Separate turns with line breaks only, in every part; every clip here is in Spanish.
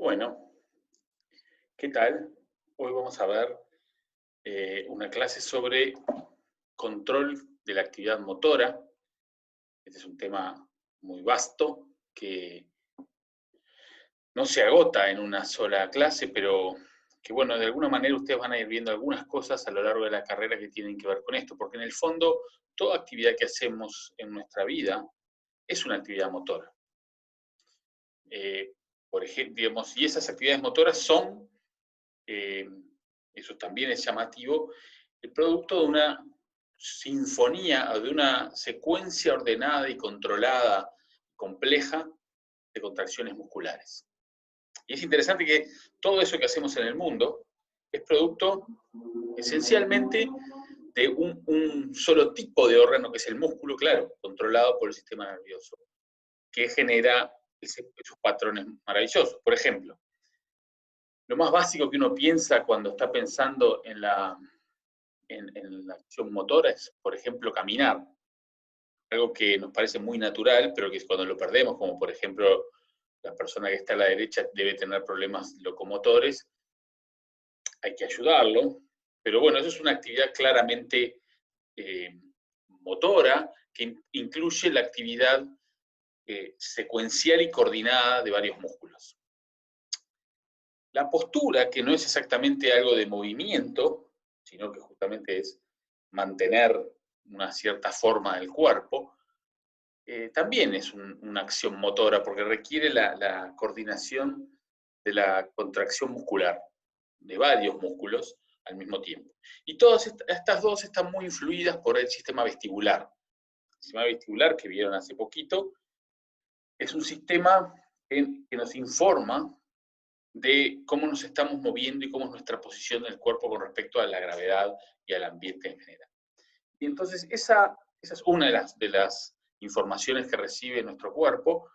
Bueno, ¿qué tal? Hoy vamos a ver una clase sobre control de la actividad motora. Este es un tema muy vasto que no se agota en una sola clase, pero que bueno, de alguna manera ustedes van a ir viendo algunas cosas a lo largo de la carrera que tienen que ver con esto, porque en el fondo toda actividad que hacemos en nuestra vida es una actividad motora. Por ejemplo, digamos, y esas actividades motoras son eh, eso también es llamativo, el producto de una sinfonía o de una secuencia ordenada y controlada, compleja, de contracciones musculares. Y es interesante que todo eso que hacemos en el mundo es producto esencialmente de un solo tipo de órgano, que es el músculo, claro, controlado por el sistema nervioso, que genera esos patrones maravillosos. Por ejemplo, lo más básico que uno piensa cuando está pensando en la acción motora es, por ejemplo, caminar. Algo que nos parece muy natural, pero que cuando lo perdemos, como por ejemplo la persona que está a la derecha debe tener problemas locomotores, hay que ayudarlo. Pero bueno, eso es una actividad claramente eh, motora que incluye la actividad secuencial y coordinada de varios músculos. La postura, que no es exactamente algo de movimiento, sino que justamente es mantener una cierta forma del cuerpo, también es una acción motora porque requiere la coordinación de la contracción muscular de varios músculos al mismo tiempo. Y todas estas dos están muy influidas por el sistema vestibular. El sistema vestibular, que vieron hace poquito, es un sistema que nos informa de cómo nos estamos moviendo y cómo es nuestra posición en el cuerpo con respecto a la gravedad y al ambiente en general. Y entonces esa es una de las informaciones que recibe nuestro cuerpo.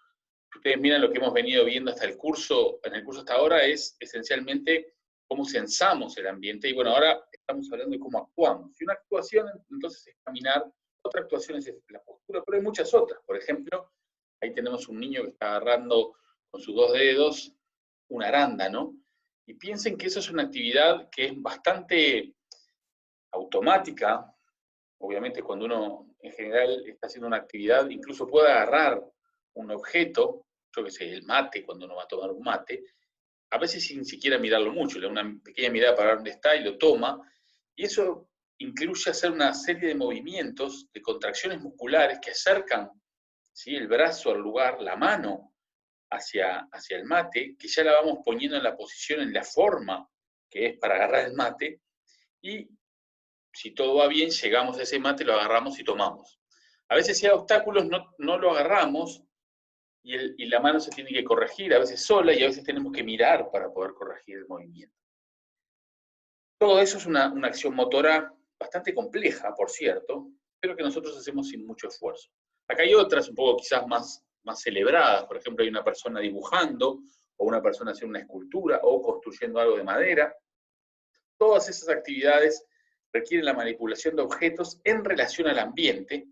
Si ustedes miran lo que hemos venido viendo hasta el curso, en el curso hasta ahora, es esencialmente cómo sensamos el ambiente. Y bueno, ahora estamos hablando de cómo actuamos. Y una actuación entonces es caminar, otra actuación es la postura, pero hay muchas otras. Por ejemplo, ahí tenemos un niño que está agarrando con sus dos dedos un arándano. Y piensen que eso es una actividad que es bastante automática. Obviamente cuando uno en general está haciendo una actividad, incluso puede agarrar un objeto, yo que sé, el mate, cuando uno va a tomar un mate, a veces sin siquiera mirarlo mucho, le da una pequeña mirada para dónde está y lo toma, y eso incluye hacer una serie de movimientos, de contracciones musculares que acercan, ¿sí?, el brazo al lugar, la mano hacia el mate, que ya la vamos poniendo en la posición, en la forma que es para agarrar el mate, y si todo va bien, llegamos a ese mate, lo agarramos y tomamos. A veces si hay obstáculos no lo agarramos y la mano se tiene que corregir, a veces sola, y a veces tenemos que mirar para poder corregir el movimiento. Todo eso es una acción motora bastante compleja, por cierto, pero que nosotros hacemos sin mucho esfuerzo. Acá hay otras un poco quizás más celebradas, por ejemplo, hay una persona dibujando, o una persona haciendo una escultura, o construyendo algo de madera. Todas esas actividades requieren la manipulación de objetos en relación al ambiente,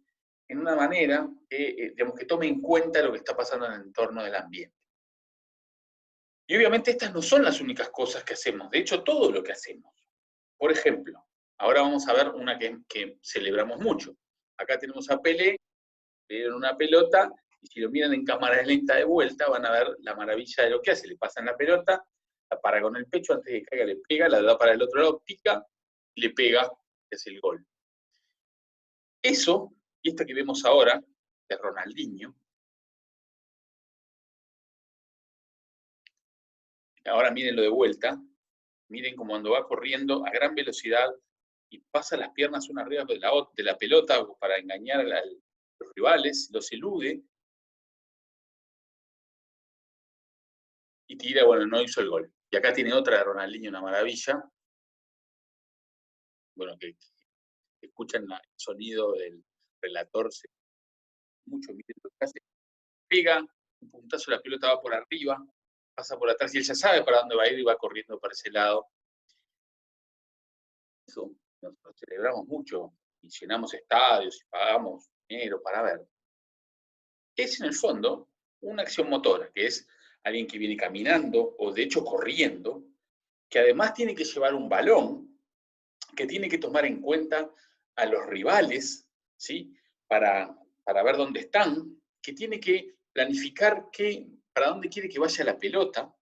en una manera que, digamos, que tome en cuenta lo que está pasando en el entorno del ambiente. Y obviamente estas no son las únicas cosas que hacemos, de hecho todo lo que hacemos. Por ejemplo, ahora vamos a ver una que celebramos mucho. Acá tenemos a Pelé, le dieron una pelota, y si lo miran en cámara lenta de vuelta, van a ver la maravilla de lo que hace. Le pasan la pelota, la para con el pecho, antes de que caiga le pega, la da para el otro lado, pica, y le pega, que es el gol. Eso, y esto que vemos ahora, de Ronaldinho, ahora mírenlo de vuelta, miren cómo cuando va corriendo a gran velocidad y pasa las piernas una arriba de la pelota para engañar a los rivales, los elude y tira, bueno, no hizo el gol. Y acá tiene otra de Ronaldinho, una maravilla, bueno, que escuchan el sonido del relator, mucho, miren lo que hace, pega, un puntazo, la pelota va por arriba, pasa por atrás y él ya sabe para dónde va a ir y va corriendo para ese lado. Eso nosotros celebramos mucho y llenamos estadios y pagamos dinero para ver. Es en el fondo una acción motora, que es alguien que viene caminando o de hecho corriendo, que además tiene que llevar un balón, que tiene que tomar en cuenta a los rivales, ¿sí? Para ver dónde están, que tiene que planificar para dónde quiere que vaya la pelota,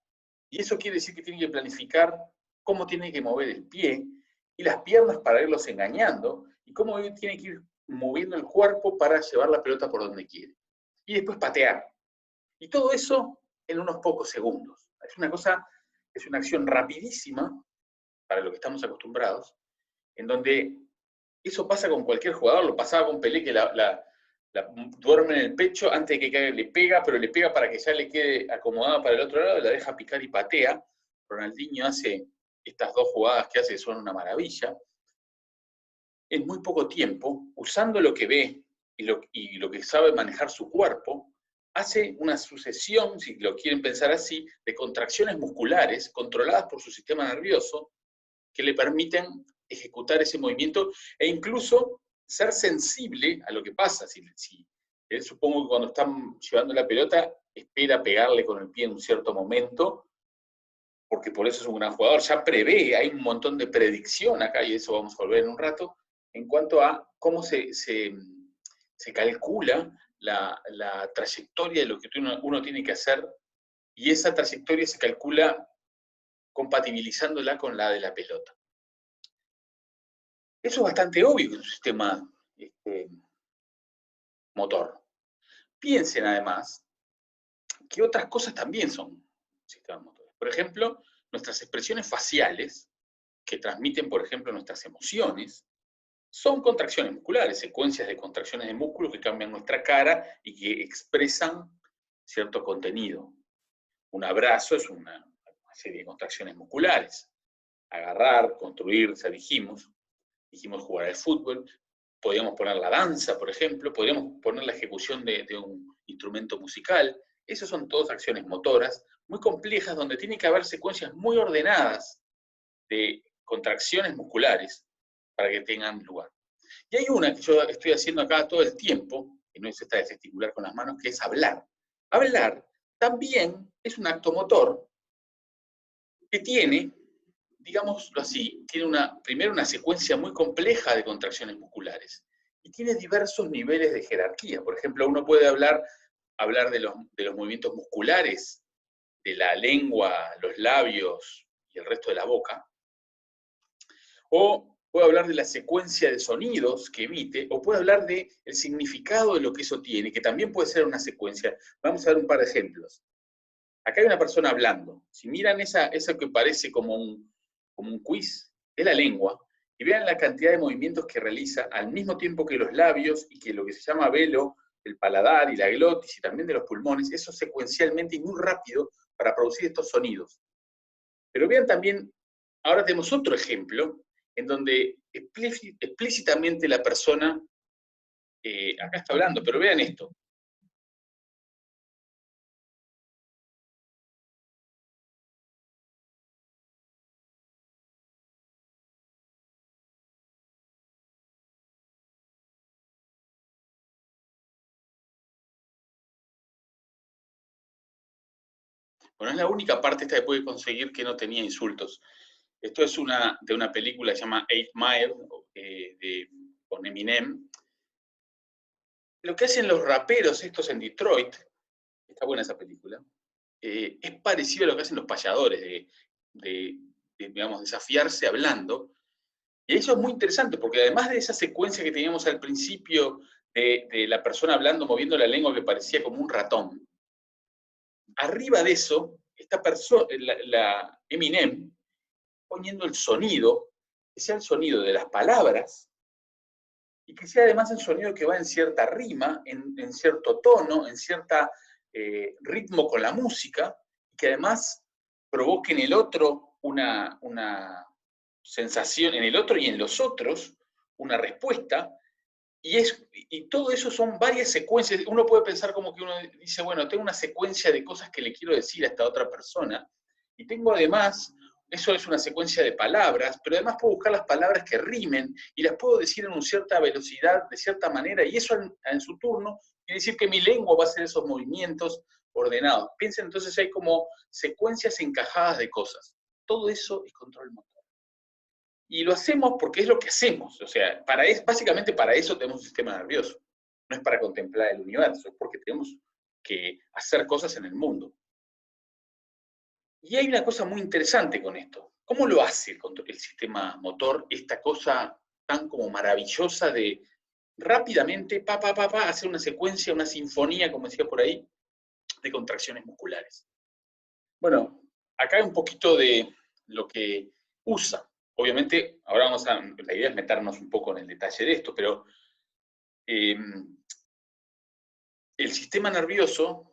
y eso quiere decir que tiene que planificar cómo tiene que mover el pie y las piernas para irlos engañando, y cómo tiene que ir moviendo el cuerpo para llevar la pelota por donde quiere. Y después patear. Y todo eso en unos pocos segundos. Es una acción rapidísima para lo que estamos acostumbrados, en donde eso pasa con cualquier jugador, lo pasaba con Pelé, que la duerme en el pecho antes de que caiga, le pega, pero le pega para que ya le quede acomodada para el otro lado, la deja picar y patea. Ronaldinho hace estas dos jugadas que hace, son una maravilla. En muy poco tiempo, usando lo que ve y lo que sabe manejar su cuerpo, hace una sucesión, si lo quieren pensar así, de contracciones musculares controladas por su sistema nervioso que le permiten ejecutar ese movimiento e incluso ser sensible a lo que pasa. Si él, supongo que cuando están llevando la pelota, espera pegarle con el pie en un cierto momento, porque por eso es un gran jugador, ya prevé, hay un montón de predicción acá, y eso vamos a volver en un rato, en cuanto a cómo se calcula la trayectoria de lo que uno tiene que hacer, y esa trayectoria se calcula compatibilizándola con la de la pelota. Eso es bastante obvio que es un sistema motor. Piensen además que otras cosas también son sistemas motores. Por ejemplo, nuestras expresiones faciales, que transmiten, por ejemplo, nuestras emociones, son contracciones musculares, secuencias de contracciones de músculos que cambian nuestra cara y que expresan cierto contenido. Un abrazo es una serie de contracciones musculares. Agarrar, construir, ya dijimos jugar al fútbol, podríamos poner la danza, por ejemplo, podríamos poner la ejecución de un instrumento musical. Esas son todas acciones motoras muy complejas donde tiene que haber secuencias muy ordenadas de contracciones musculares para que tengan lugar. Y hay una que yo estoy haciendo acá todo el tiempo, que no es esta de gesticular con las manos, que es hablar. Hablar también es un acto motor que tiene, digámoslo así, tiene primero una secuencia muy compleja de contracciones musculares y tiene diversos niveles de jerarquía. Por ejemplo, uno puede hablar de los movimientos musculares, de la lengua, los labios y el resto de la boca, o puede hablar de la secuencia de sonidos que emite, o puede hablar del significado de lo que eso tiene, que también puede ser una secuencia. Vamos a ver un par de ejemplos. Acá hay una persona hablando. Si miran esa que parece como un quiz, es la lengua, y vean la cantidad de movimientos que realiza al mismo tiempo que los labios y que lo que se llama velo, el paladar y la glotis y también de los pulmones, eso secuencialmente y muy rápido para producir estos sonidos. Pero vean también, ahora tenemos otro ejemplo, en donde explícitamente la persona, acá está hablando, pero vean esto. Bueno, es la única parte esta que pude conseguir que no tenía insultos. Esto es de una película que se llama 8 Mile, con Eminem. Lo que hacen los raperos estos en Detroit, está buena esa película, es parecido a lo que hacen los payadores, digamos, desafiarse hablando. Y eso es muy interesante, porque además de esa secuencia que teníamos al principio de la persona hablando, moviendo la lengua que parecía como un ratón, arriba de eso, esta persona, la Eminem, poniendo el sonido, que sea el sonido de las palabras, y que sea además el sonido que va en cierta rima, en cierto tono, en cierto ritmo con la música, y que además provoque en el otro una sensación, en el otro y en los otros, una respuesta, y todo eso son varias secuencias. Uno puede pensar como que uno dice, bueno, tengo una secuencia de cosas que le quiero decir a esta otra persona, y tengo además, eso es una secuencia de palabras, pero además puedo buscar las palabras que rimen, y las puedo decir en una cierta velocidad, de cierta manera, y eso en su turno quiere decir que mi lengua va a hacer esos movimientos ordenados. Piensen entonces, hay como secuencias encajadas de cosas. Todo eso es control motor. Y lo hacemos porque es lo que hacemos. O sea, básicamente para eso tenemos un sistema nervioso. No es para contemplar el universo, es porque tenemos que hacer cosas en el mundo. Y hay una cosa muy interesante con esto. ¿Cómo lo hace el sistema motor, esta cosa tan como maravillosa de rápidamente, hacer una secuencia, una sinfonía, como decía por ahí, de contracciones musculares? Bueno, acá hay un poquito de lo que usa. Obviamente, ahora la idea es meternos un poco en el detalle de esto, pero el sistema nervioso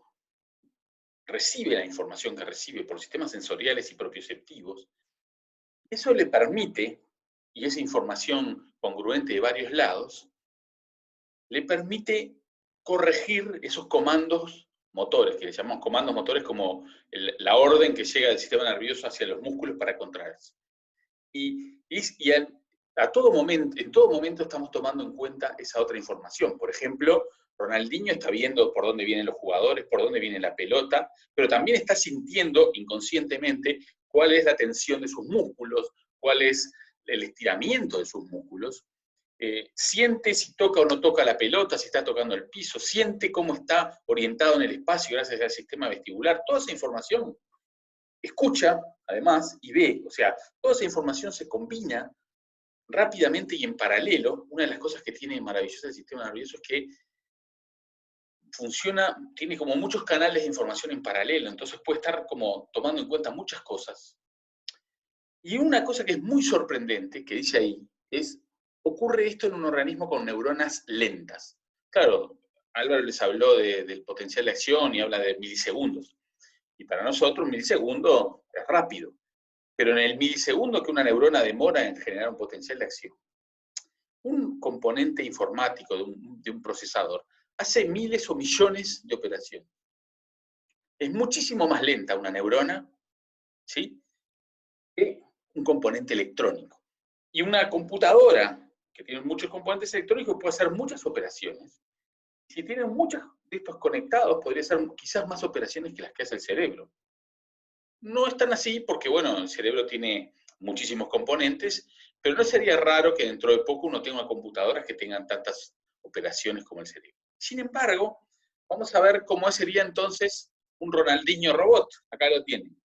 recibe la información que recibe por sistemas sensoriales y propioceptivos. Eso le permite, y esa información congruente de varios lados, le permite corregir esos comandos motores, que le llamamos comandos motores como la orden que llega del sistema nervioso hacia los músculos para contraerse. En todo momento estamos tomando en cuenta esa otra información. Por ejemplo, Ronaldinho está viendo por dónde vienen los jugadores, por dónde viene la pelota, pero también está sintiendo inconscientemente cuál es la tensión de sus músculos, cuál es el estiramiento de sus músculos. Siente si toca o no toca la pelota, si está tocando el piso, siente cómo está orientado en el espacio gracias al sistema vestibular. Toda esa información escucha, además, y ve. O sea, toda esa información se combina rápidamente y en paralelo. Una de las cosas que tiene maravilloso el sistema nervioso es que tiene como muchos canales de información en paralelo, entonces puede estar como tomando en cuenta muchas cosas. Y una cosa que es muy sorprendente, que dice ahí, ocurre esto en un organismo con neuronas lentas. Claro, Álvaro les habló del potencial de acción y habla de milisegundos. Y para nosotros un milisegundo es rápido. Pero en el milisegundo que una neurona demora en generar un potencial de acción, un componente informático de un procesador hace miles o millones de operaciones. Es muchísimo más lenta una neurona, ¿sí?, que un componente electrónico. Y una computadora que tiene muchos componentes electrónicos puede hacer muchas operaciones. Si tiene muchos de estos conectados, podría hacer quizás más operaciones que las que hace el cerebro. No es tan así porque, bueno, el cerebro tiene muchísimos componentes, pero no sería raro que dentro de poco uno tenga computadoras que tengan tantas operaciones como el cerebro. Sin embargo, vamos a ver cómo sería entonces un Ronaldinho robot. Acá lo tienen.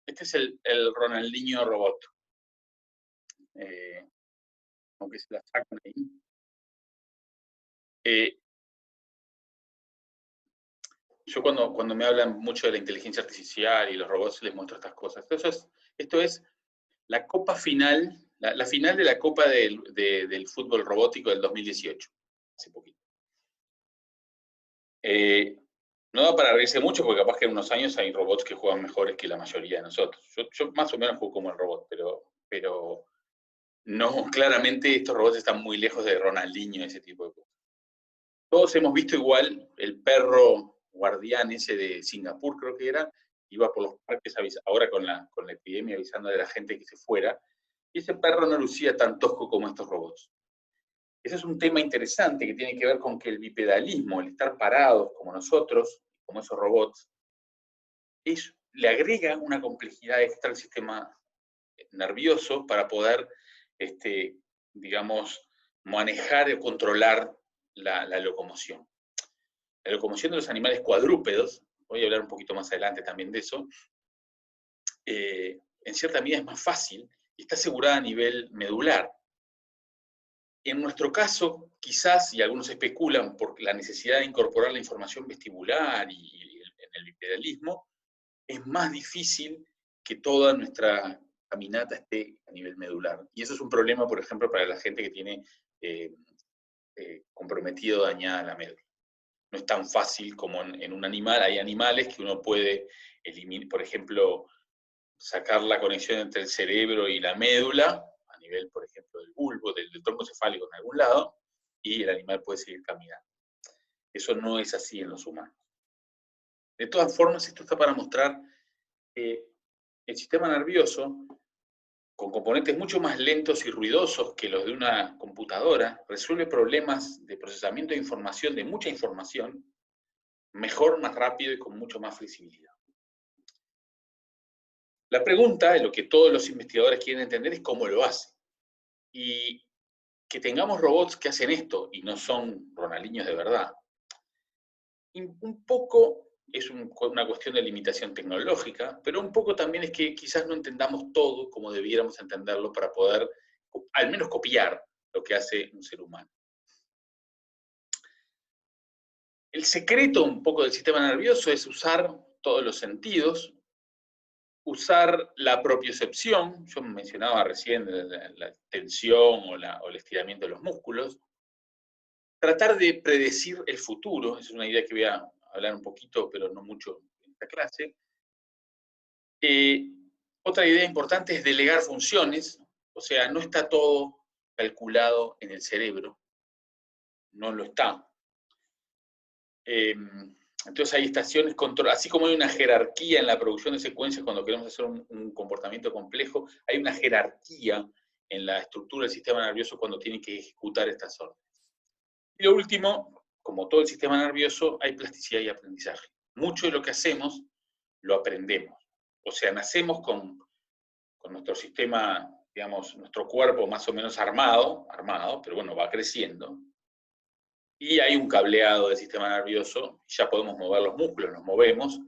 Este es el Ronaldinho robot. Aunque se la sacan ahí. Yo cuando me hablan mucho de la inteligencia artificial y los robots les muestro estas cosas. Esto es la copa final, la final de la copa del fútbol robótico del 2018, hace poquito. No da para reírse mucho porque capaz que en unos años hay robots que juegan mejores que la mayoría de nosotros. Yo más o menos juego como el robot, pero no, claramente estos robots están muy lejos de Ronaldinho y ese tipo de cosas. Todos hemos visto igual el perro guardián ese de Singapur, creo que era, iba por los parques ahora con la epidemia avisando a la gente que se fuera, y ese perro no lucía tan tosco como estos robots. Ese es un tema interesante que tiene que ver con que el bipedalismo, el estar parados como nosotros, como esos robots, le agrega una complejidad extra al sistema nervioso para poder, digamos, manejar o controlar la locomoción. La locomoción de los animales cuadrúpedos, voy a hablar un poquito más adelante también de eso, en cierta medida es más fácil y está asegurada a nivel medular. En nuestro caso, quizás, y algunos especulan por la necesidad de incorporar la información vestibular y en el bipedalismo, es más difícil que toda nuestra caminata esté a nivel medular. Y eso es un problema, por ejemplo, para la gente que tiene comprometido o dañada la médula. No es tan fácil como en un animal. Hay animales que uno puede eliminar, por ejemplo, sacar la conexión entre el cerebro y la médula, a nivel, por ejemplo, del bulbo, del tronco cefálico en algún lado, y el animal puede seguir caminando. Eso no es así en los humanos. De todas formas, esto está para mostrar que el sistema nervioso, con componentes mucho más lentos y ruidosos que los de una computadora, resuelve problemas de procesamiento de información, de mucha información, mejor, más rápido y con mucho más flexibilidad. La pregunta, lo que todos los investigadores quieren entender, es cómo lo hace. Y que tengamos robots que hacen esto y no son Ronaldinhos de verdad, un poco es una cuestión de limitación tecnológica, pero un poco también es que quizás no entendamos todo como debiéramos entenderlo para poder al menos copiar lo que hace un ser humano. El secreto un poco del sistema nervioso es usar todos los sentidos, usar la propiocepción. Yo mencionaba recién la tensión o el estiramiento de los músculos, tratar de predecir el futuro. Es una idea que voy a hablar un poquito, pero no mucho en esta clase. Otra idea importante es delegar funciones, o sea, no está todo calculado en el cerebro, no lo está. Entonces hay estaciones, así como hay una jerarquía en la producción de secuencias cuando queremos hacer un comportamiento complejo, hay una jerarquía en la estructura del sistema nervioso cuando tiene que ejecutar estas órdenes. Y lo último, como todo el sistema nervioso, hay plasticidad y aprendizaje. Mucho de lo que hacemos lo aprendemos. O sea, nacemos con nuestro sistema, digamos, nuestro cuerpo más o menos armado, pero bueno, va creciendo. Y hay un cableado del sistema nervioso, ya podemos mover los músculos, nos movemos,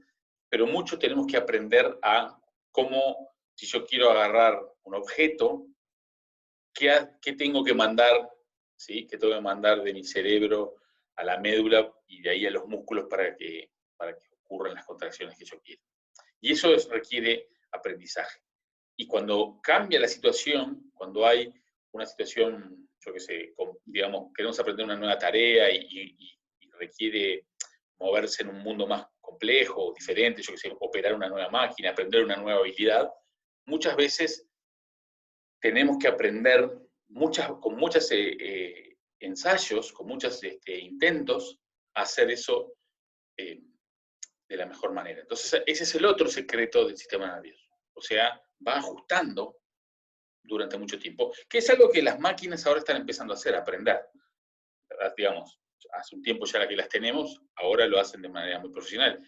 pero mucho tenemos que aprender a cómo, si yo quiero agarrar un objeto, ¿qué tengo que mandar? ¿Sí? ¿Qué tengo que mandar de mi cerebro a la médula y de ahí a los músculos para que ocurran las contracciones que yo quiero? Y eso requiere aprendizaje. Y cuando cambia la situación, cuando hay una situación, yo qué sé, digamos, queremos aprender una nueva tarea y requiere moverse en un mundo más complejo, diferente, yo qué sé, operar una nueva máquina, aprender una nueva habilidad, muchas veces tenemos que aprender con muchos ensayos, con muchos intentos, a hacer eso de la mejor manera. Entonces, ese es el otro secreto del sistema nervioso. O sea, va ajustando durante mucho tiempo, que es algo que las máquinas ahora están empezando a hacer, a aprender. ¿Verdad? Digamos, hace un tiempo ya que las tenemos, ahora lo hacen de manera muy profesional.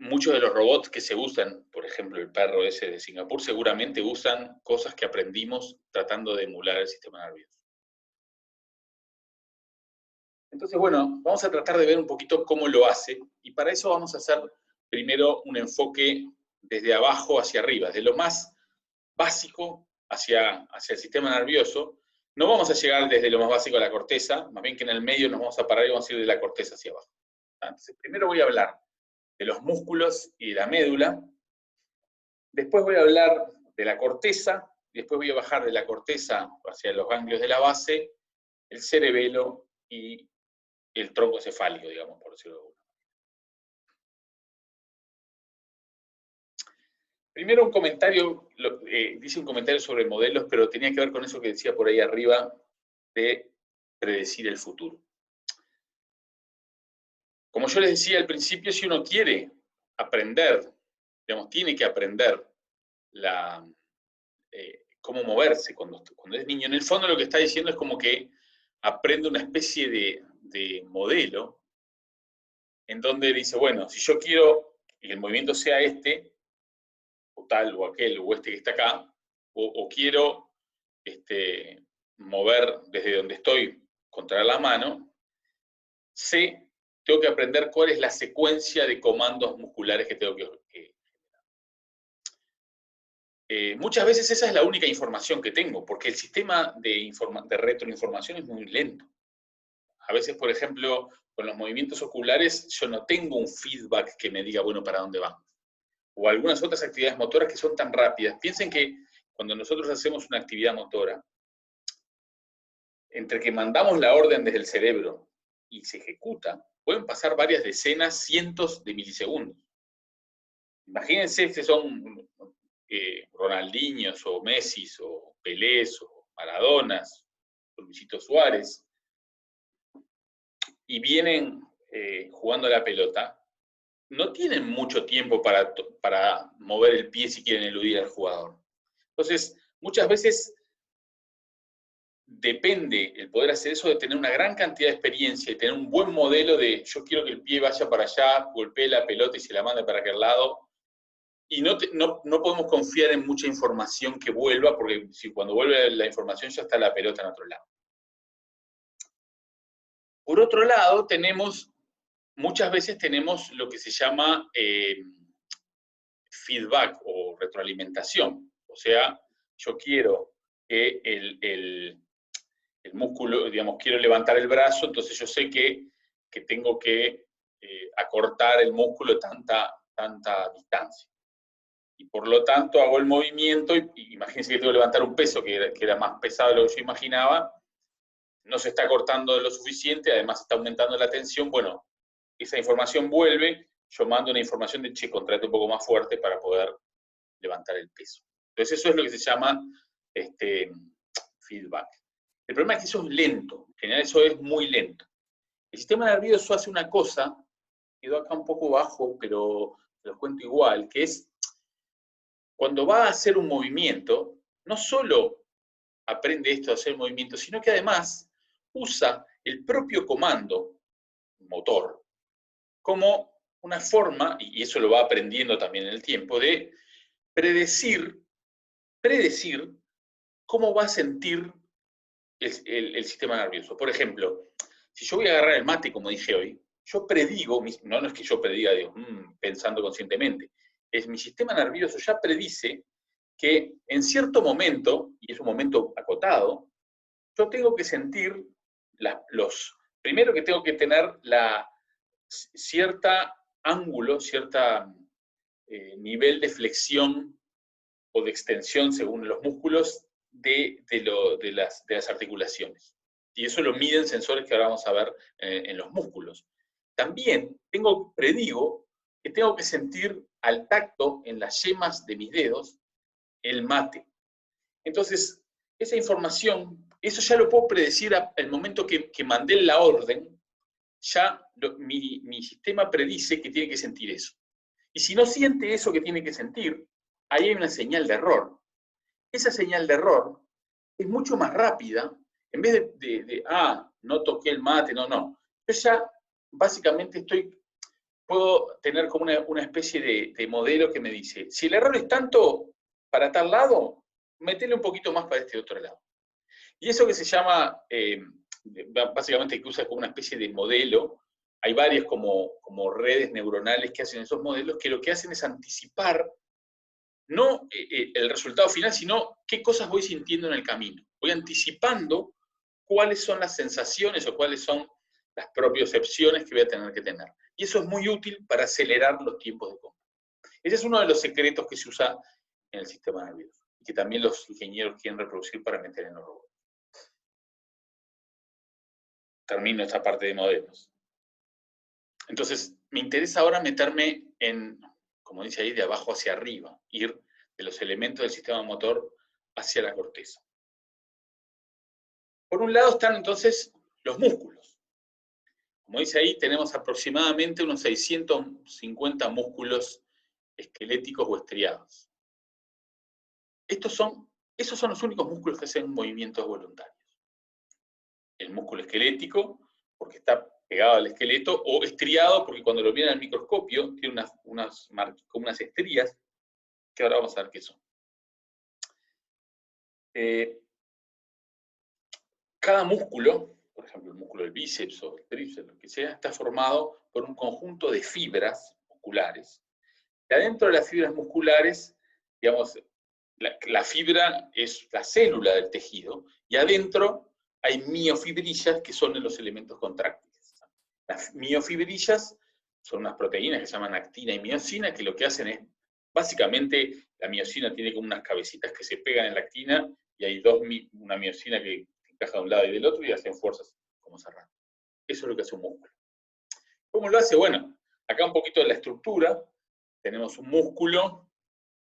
Muchos de los robots que se usan, por ejemplo, el perro ese de Singapur, seguramente usan cosas que aprendimos tratando de emular el sistema nervioso. Entonces, bueno, vamos a tratar de ver un poquito cómo lo hace, y para eso vamos a hacer primero un enfoque desde abajo hacia arriba, de lo más básico hacia el sistema nervioso. No vamos a llegar desde lo más básico a la corteza, más bien que en el medio nos vamos a parar y vamos a ir de la corteza hacia abajo. Entonces, primero voy a hablar de los músculos y de la médula, después voy a hablar de la corteza, después voy a bajar de la corteza hacia los ganglios de la base, el cerebelo y el tronco cefálico, digamos, por decirlo de alguna manera. Primero un comentario, dice un comentario sobre modelos, pero tenía que ver con eso que decía por ahí arriba de predecir el futuro. Como yo les decía al principio, si uno quiere aprender, digamos, tiene que aprender cómo moverse cuando es niño. En el fondo lo que está diciendo es como que aprende una especie de modelo en donde dice, bueno, si yo quiero que el movimiento sea este, o tal, o aquel, o este que está acá, o quiero mover desde donde estoy, contraer la mano, tengo que aprender cuál es la secuencia de comandos musculares que tengo que muchas veces esa es la única información que tengo, porque el sistema de retroinformación es muy lento. A veces, por ejemplo, con los movimientos oculares, yo no tengo un feedback que me diga, bueno, para dónde vamos. O algunas otras actividades motoras que son tan rápidas. Piensen que cuando nosotros hacemos una actividad motora, entre que mandamos la orden desde el cerebro y se ejecuta, pueden pasar varias decenas, cientos de milisegundos. Imagínense que son Ronaldinhos o Messi o Pelés o Maradonas o Luisito Suárez y vienen jugando a la pelota no tienen mucho tiempo para mover el pie si quieren eludir al jugador. Entonces, muchas veces depende el poder hacer eso de tener una gran cantidad de experiencia y tener un buen modelo de yo quiero que el pie vaya para allá, golpee la pelota y se la mande para aquel lado. Y no podemos confiar en mucha información que vuelva, porque si cuando vuelve la información ya está la pelota en otro lado. Por otro lado, muchas veces tenemos lo que se llama feedback o retroalimentación. O sea, yo quiero que el músculo, digamos, quiero levantar el brazo, entonces yo sé que tengo que acortar el músculo tanta distancia. Y por lo tanto hago el movimiento, y imagínense que tengo que levantar un peso que era más pesado de lo que yo imaginaba, no se está cortando lo suficiente, además está aumentando la tensión, bueno, esa información vuelve, yo mando una información de, che, contrate un poco más fuerte para poder levantar el peso. Entonces eso es lo que se llama feedback. El problema es que eso es lento, en general eso es muy lento. El sistema nervioso hace una cosa, quedó acá un poco bajo, pero te lo cuento igual, que es, cuando va a hacer un movimiento, no solo aprende esto de hacer movimiento, sino que además usa el propio comando motor como una forma, y eso lo va aprendiendo también en el tiempo, de predecir cómo va a sentir el sistema nervioso. Por ejemplo, si yo voy a agarrar el mate, como dije hoy, yo predigo, no es que yo prediga, digo, pensando conscientemente, es mi sistema nervioso ya predice que en cierto momento, y es un momento acotado, yo tengo que sentir primero que tengo que tener cierta ángulo, cierta nivel de flexión o de extensión según los músculos de las articulaciones. Y eso lo miden sensores que ahora vamos a ver en los músculos. También predigo que tengo que sentir al tacto en las yemas de mis dedos el mate. Entonces, esa información, eso ya lo puedo predecir al momento que mandé la orden, ya mi sistema predice que tiene que sentir eso. Y si no siente eso que tiene que sentir, ahí hay una señal de error. Esa señal de error es mucho más rápida, en vez no toqué el mate, no. Yo ya básicamente puedo tener como una especie de modelo que me dice, si el error es tanto para tal lado, metele un poquito más para este otro lado. Y eso que se llama, básicamente que usa como una especie de modelo, hay varias como redes neuronales que hacen esos modelos, que lo que hacen es anticipar no el resultado final, sino qué cosas voy sintiendo en el camino. Voy anticipando cuáles son las sensaciones o cuáles son las propiocepciones que voy a tener que tener. Y eso es muy útil para acelerar los tiempos de compra. Ese es uno de los secretos que se usa en el sistema nervioso y que también los ingenieros quieren reproducir para meter en los robots. Termino esta parte de modelos. Entonces, me interesa ahora meterme en, como dice ahí, de abajo hacia arriba, ir de los elementos del sistema motor hacia la corteza. Por un lado están entonces los músculos. Como dice ahí, tenemos aproximadamente unos 650 músculos esqueléticos o estriados. Esos son los únicos músculos que hacen movimientos voluntarios. El músculo esquelético, porque está pegado al esqueleto, o estriado, porque cuando lo miran al microscopio, tiene unas estrías, que ahora vamos a ver qué son. Cada músculo, por ejemplo el músculo del bíceps o el tríceps, lo que sea, está formado por un conjunto de fibras musculares. Y adentro de las fibras musculares, digamos, la fibra es la célula del tejido, y adentro hay miofibrillas, que son los elementos contráctiles. Las miofibrillas son unas proteínas que se llaman actina y miosina, que lo que hacen es, básicamente, la miosina tiene como unas cabecitas que se pegan en la actina, y hay una miosina que encaja de un lado y del otro, y hacen fuerzas como cerrar. Eso es lo que hace un músculo. ¿Cómo lo hace? Bueno, acá un poquito de la estructura. Tenemos un músculo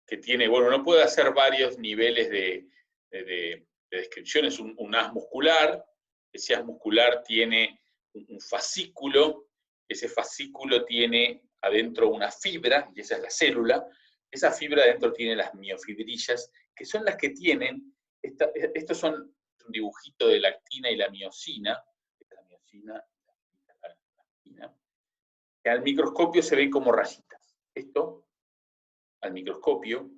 que tiene, bueno, no puede hacer varios niveles de descripción, es un haz muscular. Ese haz muscular tiene un fascículo, ese fascículo tiene adentro una fibra, y esa es la célula. Esa fibra adentro tiene las miofibrillas, que son las que tienen, estos son un dibujito de la actina y la miosina, que al microscopio se ven como rayitas. Esto, al microscopio,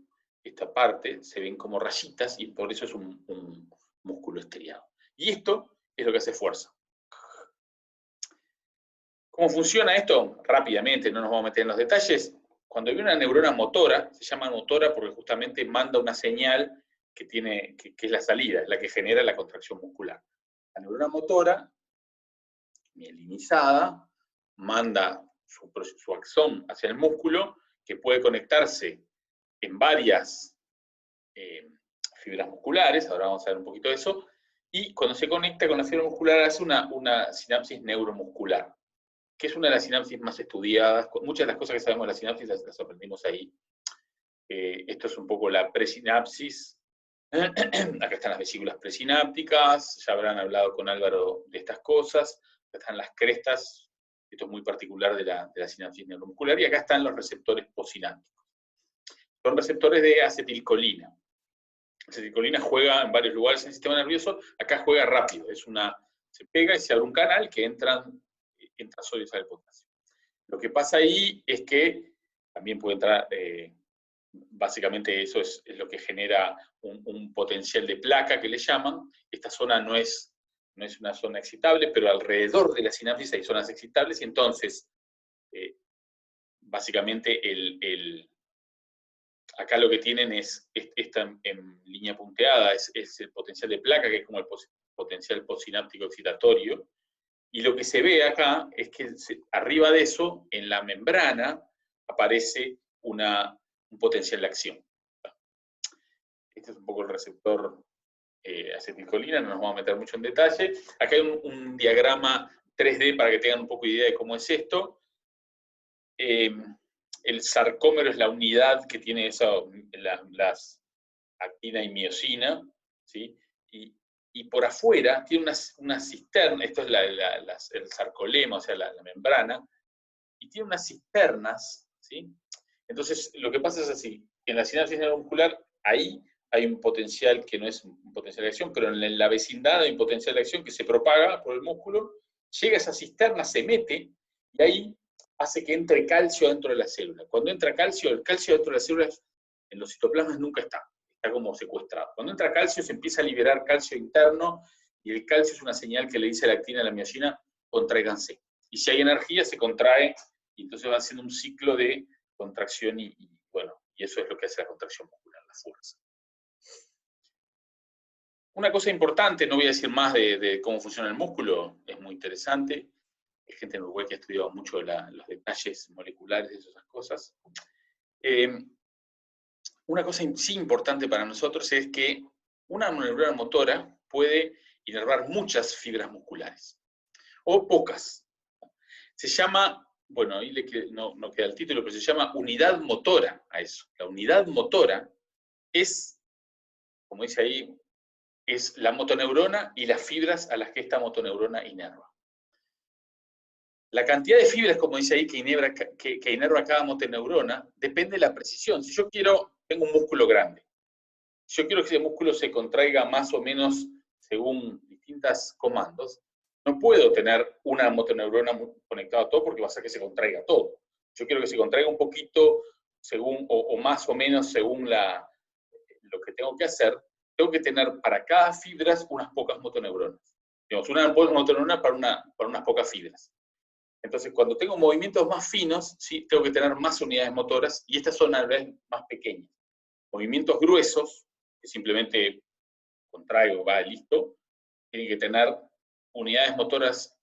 esta parte se ven como rayitas y por eso es un músculo estriado. Y esto es lo que hace fuerza. ¿Cómo funciona esto? Rápidamente, no nos vamos a meter en los detalles. Cuando hay una neurona motora, se llama motora porque justamente manda una señal que es la salida, es la que genera la contracción muscular. La neurona motora, mielinizada, manda su axón hacia el músculo, que puede conectarse en varias fibras musculares, ahora vamos a ver un poquito de eso, y cuando se conecta con la fibra muscular hace una sinapsis neuromuscular, que es una de las sinapsis más estudiadas. Muchas de las cosas que sabemos de la sinapsis las aprendimos ahí. Esto es un poco la presinapsis. Acá están las vesículas presinápticas, ya habrán hablado con Álvaro de estas cosas. Acá están las crestas, esto es muy particular de la sinapsis neuromuscular, y acá están los receptores posinápticos. Son receptores de acetilcolina. La acetilcolina juega en varios lugares en el sistema nervioso, acá juega rápido, se pega y se abre un canal que entra sodio y sale potasio. Lo que pasa ahí es que también puede entrar, básicamente eso es lo que genera un potencial de placa que le llaman. Esta zona no es una zona excitable, pero alrededor de la sinapsis hay zonas excitables, y entonces, básicamente, acá lo que tienen es esta en línea punteada, es el potencial de placa, que es como el potencial postsináptico excitatorio. Y lo que se ve acá es que arriba de eso, en la membrana, aparece un potencial de acción. Este es un poco el receptor acetilcolina, no nos vamos a meter mucho en detalle. Acá hay un diagrama 3D para que tengan un poco de idea de cómo es esto. El sarcómero es la unidad que tiene las actina y miosina, ¿sí? Y por afuera tiene una cisterna, esto es el sarcolema, o sea, la membrana, y tiene unas cisternas, ¿sí? Entonces, lo que pasa es así, en la sinapsis neuromuscular, ahí hay un potencial que no es un potencial de acción, pero en la vecindad hay un potencial de acción que se propaga por el músculo, llega a esa cisterna, se mete, y ahí hace que entre calcio dentro de la célula. Cuando entra calcio, el calcio dentro de las células, en los citoplasmas nunca está como secuestrado. Cuando entra calcio, se empieza a liberar calcio interno, y el calcio es una señal que le dice a la actina y a la miosina, contráiganse. Y si hay energía, se contrae, y entonces va haciendo un ciclo de contracción, y eso es lo que hace la contracción muscular, la fuerza. Una cosa importante, no voy a decir más de cómo funciona el músculo, es muy interesante. Hay gente en Uruguay que ha estudiado mucho los detalles moleculares de esas cosas. Una cosa sí importante para nosotros es que una neurona motora puede inervar muchas fibras musculares, o pocas. Se llama, bueno, ahí no queda el título, pero se llama unidad motora a eso. La unidad motora es, como dice ahí, es la motoneurona y las fibras a las que esta motoneurona inerva. La cantidad de fibras, como dice ahí, que inerva cada motoneurona, depende de la precisión. Si yo tengo un músculo grande, si yo quiero que ese músculo se contraiga más o menos según distintos comandos, no puedo tener una motoneurona conectada a todo porque va a hacer que se contraiga todo. Yo quiero que se contraiga un poquito según, o más o menos según lo que tengo que hacer. Tengo que tener para cada fibra unas pocas motoneuronas. Digamos, una motoneurona para unas pocas fibras. Entonces, cuando tengo movimientos más finos, ¿sí?, tengo que tener más unidades motoras, y estas son a la vez más pequeñas. Movimientos gruesos, que simplemente contraigo, va, listo, tienen que tener unidades motoras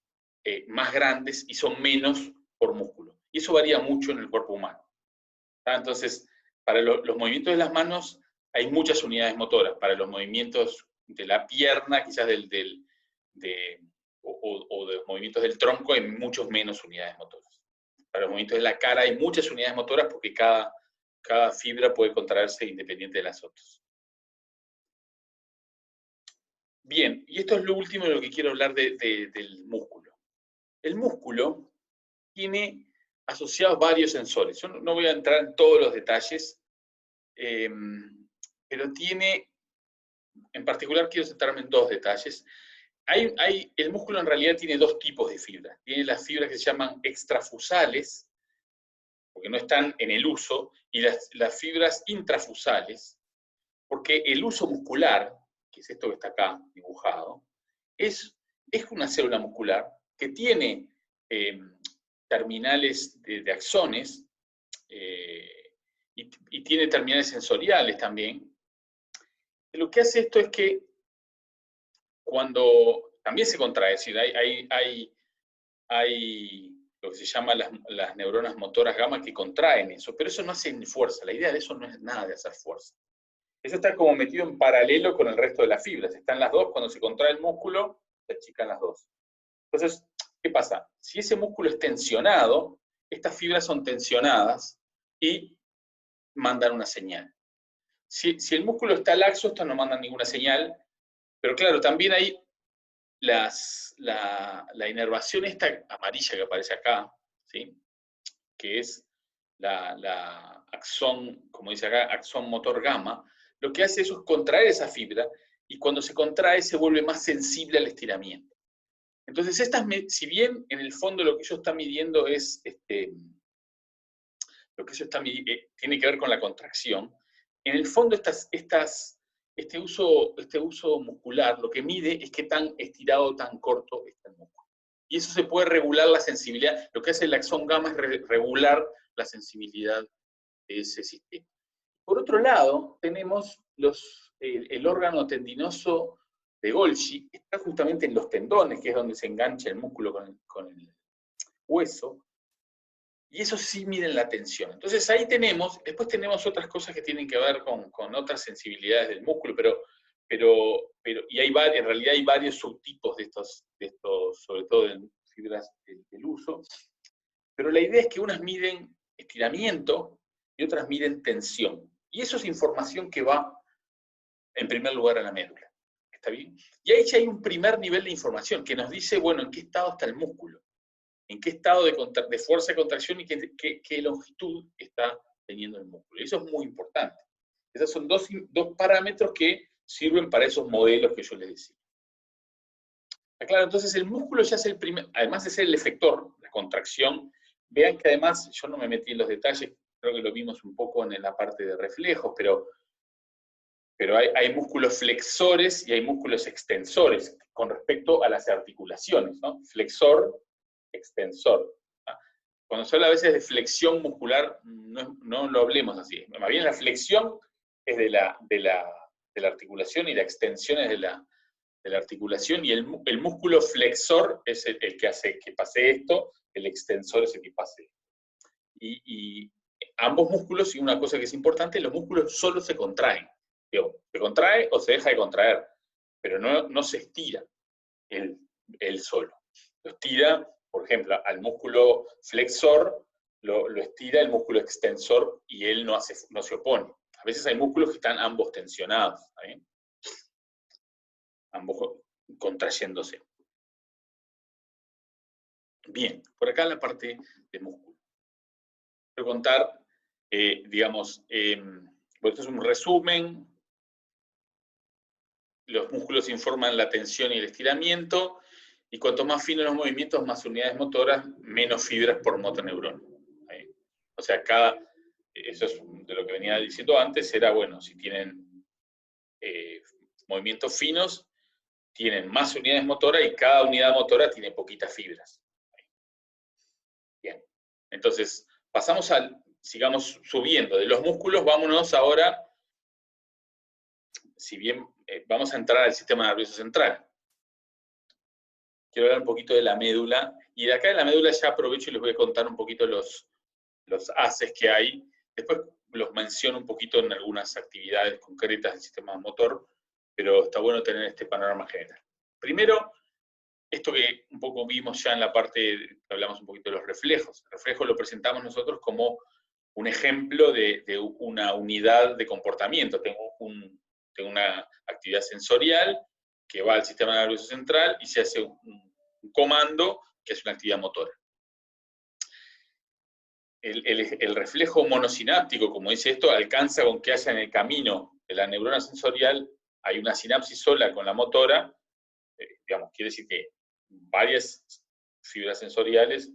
más grandes y son menos por músculo. Y eso varía mucho en el cuerpo humano. Entonces, para los movimientos de las manos hay muchas unidades motoras. Para los movimientos de la pierna, quizás o de los movimientos del tronco, hay muchos menos unidades motoras. Para los movimientos de la cara hay muchas unidades motoras porque cada fibra puede contraerse independiente de las otras. Bien, y esto es lo último de lo que quiero hablar del músculo. El músculo tiene asociados varios sensores. Yo no voy a entrar en todos los detalles, pero tiene, en particular quiero centrarme en dos detalles. El músculo en realidad tiene dos tipos de fibras. Tiene las fibras que se llaman extrafusales, porque no están en el uso, y las fibras intrafusales, porque el uso muscular, que es esto que está acá dibujado, es una célula muscular que tiene terminales de axones y tiene terminales sensoriales también. Lo que hace esto es que cuando también se contrae, es decir, hay lo que se llama las neuronas motoras gamma que contraen eso, pero eso no hace fuerza. La idea de eso no es nada de hacer fuerza. Eso está como metido en paralelo con el resto de las fibras. Están las dos, cuando se contrae el músculo, se achican las dos. Entonces, ¿qué pasa? Si ese músculo es tensionado, estas fibras son tensionadas y mandan una señal. Si el músculo está laxo, estas no mandan ninguna señal, pero claro, también hay la inervación esta amarilla que aparece acá, ¿sí? Que es la axón, como dice acá, axón motor gamma, lo que hace eso es contraer esa fibra, y cuando se contrae se vuelve más sensible al estiramiento. Entonces, si bien en el fondo lo que ellos están midiendo es, tiene que ver con la contracción, en el fondo este uso muscular lo que mide es qué tan estirado o tan corto está el músculo. Y eso se puede regular la sensibilidad. Lo que hace el axón gamma es regular la sensibilidad de ese sistema. Por otro lado, tenemos el órgano tendinoso de Golgi, que está justamente en los tendones, que es donde se engancha el músculo con el hueso, y eso sí miden la tensión. Entonces ahí después tenemos otras cosas que tienen que ver con otras sensibilidades del músculo, y en realidad hay varios subtipos de estos sobre todo de fibras del uso, pero la idea es que unas miden estiramiento y otras miden tensión. Y eso es información que va, en primer lugar, a la médula. ¿Está bien? Y ahí ya hay un primer nivel de información que nos dice, bueno, en qué estado está el músculo, en qué estado de fuerza de contracción y qué longitud está teniendo el músculo. Y eso es muy importante. Esos son dos parámetros que sirven para esos modelos que yo les decía. Claro, entonces el músculo ya es el primer, además de ser el efector, la contracción, vean que además, yo no me metí en los detalles, creo que lo vimos un poco en la parte de reflejos, pero hay músculos flexores y hay músculos extensores con respecto a las articulaciones, ¿no? Flexor, extensor. ¿Ah? Cuando se habla a veces de flexión muscular, no lo hablemos así. Más bien la flexión es de la articulación y la extensión es de la articulación, y el músculo flexor es el que hace que pase esto, el extensor es el que pase esto. Y ambos músculos, y una cosa que es importante, los músculos solo se contraen. Se contrae o se deja de contraer, pero no se estira él solo. Lo estira, por ejemplo, al músculo flexor, lo estira el músculo extensor y él no se opone. A veces hay músculos que están ambos tensionados, ¿sí? Ambos contrayéndose. Bien, por acá la parte de músculo. Quiero contar, digamos, esto es un resumen. Los músculos informan la tensión y el estiramiento, y cuanto más finos los movimientos, más unidades motoras, menos fibras por motoneurona. O sea, eso es de lo que venía diciendo antes, era, bueno, si tienen movimientos finos, tienen más unidades motoras y cada unidad motora tiene poquitas fibras. Bien, entonces sigamos subiendo. De los músculos, vámonos ahora, si bien vamos a entrar al sistema nervioso central. Quiero hablar un poquito de la médula, y de acá de la médula ya aprovecho y les voy a contar un poquito los haces que hay. Después los menciono un poquito en algunas actividades concretas del sistema motor, pero está bueno tener este panorama general. Primero, esto que un poco vimos ya en la parte, que hablamos un poquito de los reflejos. El reflejo lo presentamos nosotros como un ejemplo de una unidad de comportamiento. Tengo una actividad sensorial que va al sistema nervioso central y se hace un comando que es una actividad motora. el reflejo monosináptico, como dice esto, alcanza con que haya en el camino de la neurona sensorial, hay una sinapsis sola con la motora, digamos, quiere decir que varias fibras sensoriales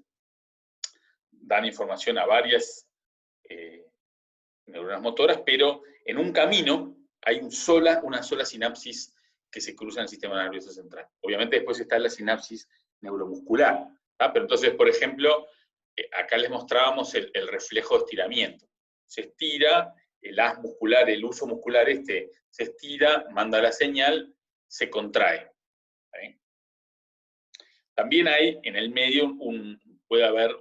dan información a varias neuronas motoras, pero en un camino hay una sola sinapsis que se cruza en el sistema nervioso central. Obviamente después está la sinapsis neuromuscular, ¿tá? Pero entonces, por ejemplo, acá les mostrábamos el reflejo de estiramiento. Se estira, el haz muscular, el uso muscular se estira, manda la señal, se contrae. ¿Sí? También hay en el medio, puede haber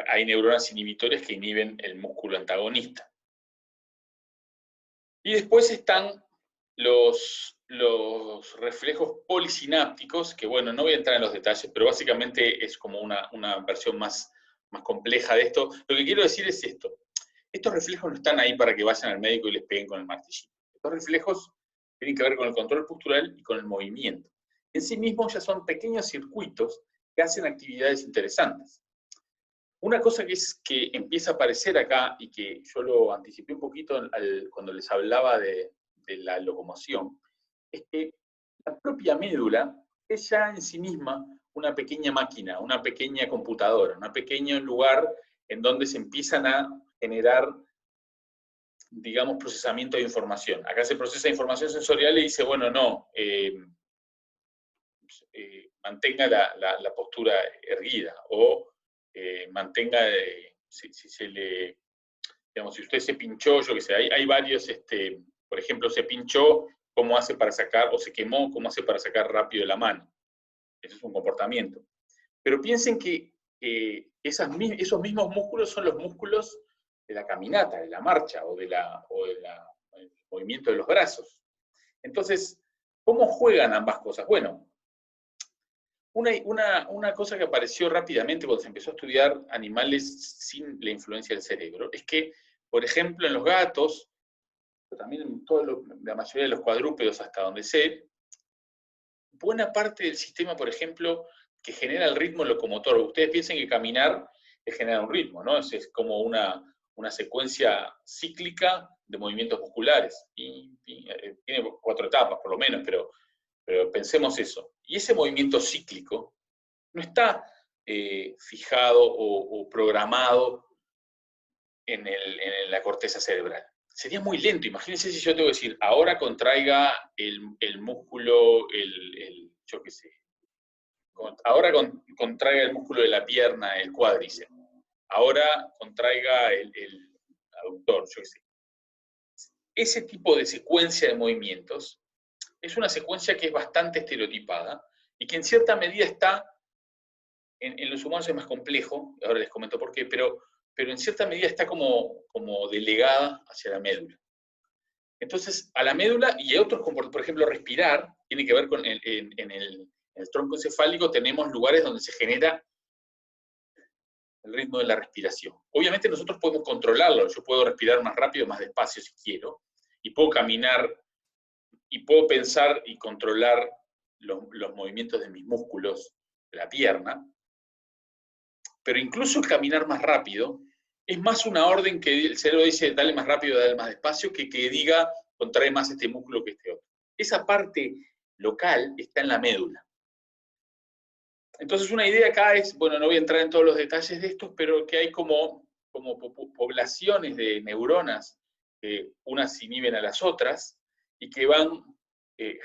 hay neuronas inhibitores que inhiben el músculo antagonista. Y después están los reflejos polisinápticos, que bueno, no voy a entrar en los detalles, pero básicamente es como una versión más compleja de esto. Lo que quiero decir es esto. Estos reflejos no están ahí para que vayan al médico y les peguen con el martillito. Estos reflejos tienen que ver con el control postural y con el movimiento. En sí mismos ya son pequeños circuitos que hacen actividades interesantes. Una cosa que empieza a aparecer acá, y que yo lo anticipé un poquito cuando les hablaba de la locomoción, es que la propia médula es ya en sí misma una pequeña máquina, una pequeña computadora, un pequeño lugar en donde se empiezan a generar, digamos, procesamiento de información. Acá se procesa información sensorial y dice, bueno, no, mantenga la postura erguida, o mantenga, si usted se pinchó, yo qué sé, hay varios, por ejemplo, se pinchó, ¿cómo hace para sacar? O se quemó, ¿cómo hace para sacar rápido la mano? Ese es un comportamiento. Pero piensen que esos mismos músculos son los músculos de la caminata, de la marcha, o del movimiento de los brazos. Entonces, ¿cómo juegan ambas cosas? Bueno, una cosa que apareció rápidamente cuando se empezó a estudiar animales sin la influencia del cerebro es que, por ejemplo, en los gatos, pero también en la mayoría de los cuadrúpedos, hasta donde sé, buena parte del sistema, por ejemplo, que genera el ritmo locomotor. Ustedes piensen que caminar genera un ritmo, ¿no? Es como una secuencia cíclica de movimientos musculares. Y tiene 4 etapas, por lo menos, pero pensemos eso. Y ese movimiento cíclico no está fijado o programado en la corteza cerebral. Sería muy lento. Imagínense si yo tengo que decir, ahora contraiga el músculo, yo qué sé, ahora contraiga el músculo de la pierna, el cuádriceps. Ahora contraiga el aductor, yo qué sé. Ese tipo de secuencia de movimientos es una secuencia que es bastante estereotipada y que en cierta medida está, en los humanos es más complejo, ahora les comento por qué, pero en cierta medida está como delegada hacia la médula. Entonces, a la médula y a otros, como por ejemplo respirar, tiene que ver con en el tronco encefálico tenemos lugares donde se genera el ritmo de la respiración. Obviamente nosotros podemos controlarlo, yo puedo respirar más rápido, más despacio si quiero, y puedo caminar, y puedo pensar y controlar los movimientos de mis músculos de la pierna, pero incluso el caminar más rápido es más una orden que el cerebro dice, dale más rápido, dale más despacio, que diga, contrae más este músculo que este otro. Esa parte local está en la médula. Entonces una idea acá es, bueno, no voy a entrar en todos los detalles de esto, pero que hay como poblaciones de neuronas, unas inhiben a las otras, y que van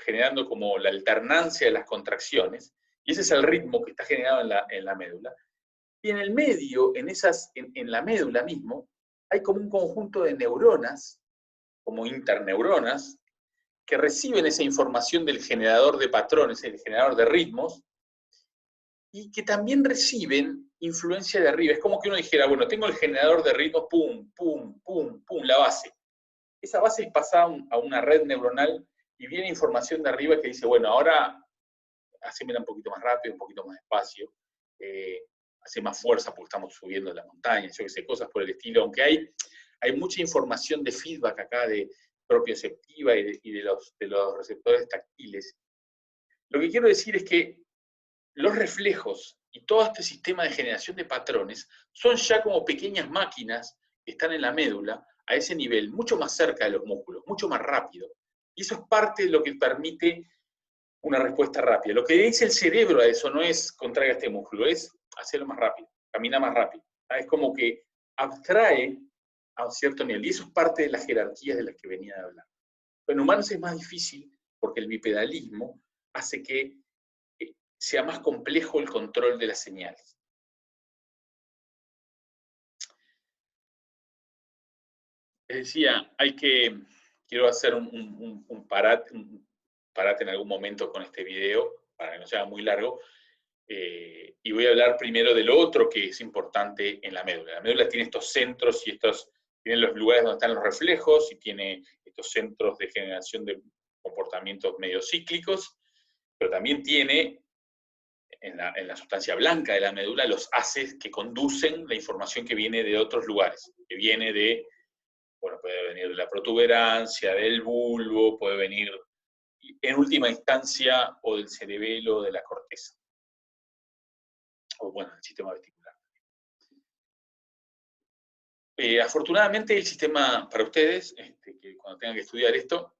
generando como la alternancia de las contracciones, y ese es el ritmo que está generado en la médula. Y en el medio, en la médula mismo, hay como un conjunto de neuronas, como interneuronas, que reciben esa información del generador de patrones, el generador de ritmos, y que también reciben influencia de arriba. Es como que uno dijera, bueno, tengo el generador de ritmos, pum, pum, pum, pum, la base. Esa base es pasada a una red neuronal y viene información de arriba que dice, bueno, ahora hacémela un poquito más rápido, un poquito más despacio, hace más fuerza porque estamos subiendo la montaña, yo qué sé, cosas por el estilo, aunque hay mucha información de feedback acá, de propioceptiva y de los receptores táctiles. Lo que quiero decir es que los reflejos y todo este sistema de generación de patrones son ya como pequeñas máquinas que están en la médula a ese nivel, mucho más cerca de los músculos, mucho más rápido. Y eso es parte de lo que permite una respuesta rápida. Lo que dice el cerebro a eso no es contraiga este músculo, es hacerlo más rápido, camina más rápido. Es como que abstrae a un cierto nivel. Y eso es parte de las jerarquías de las que venía a hablar. Pero en humanos es más difícil porque el bipedalismo hace que sea más complejo el control de las señales. Les decía, quiero hacer un parate en algún momento con este video, para que no sea muy largo, y voy a hablar primero de lo otro que es importante en la médula. La médula tiene estos centros y tiene los lugares donde están los reflejos y tiene estos centros de generación de comportamientos medio cíclicos, pero también tiene en la sustancia blanca de la médula los haces que conducen la información que viene de otros lugares, que viene de, bueno, puede venir de la protuberancia, del bulbo, puede venir en última instancia o del cerebelo o de la corteza, o bueno, del sistema vestibular. Afortunadamente el sistema, para ustedes, que cuando tengan que estudiar esto,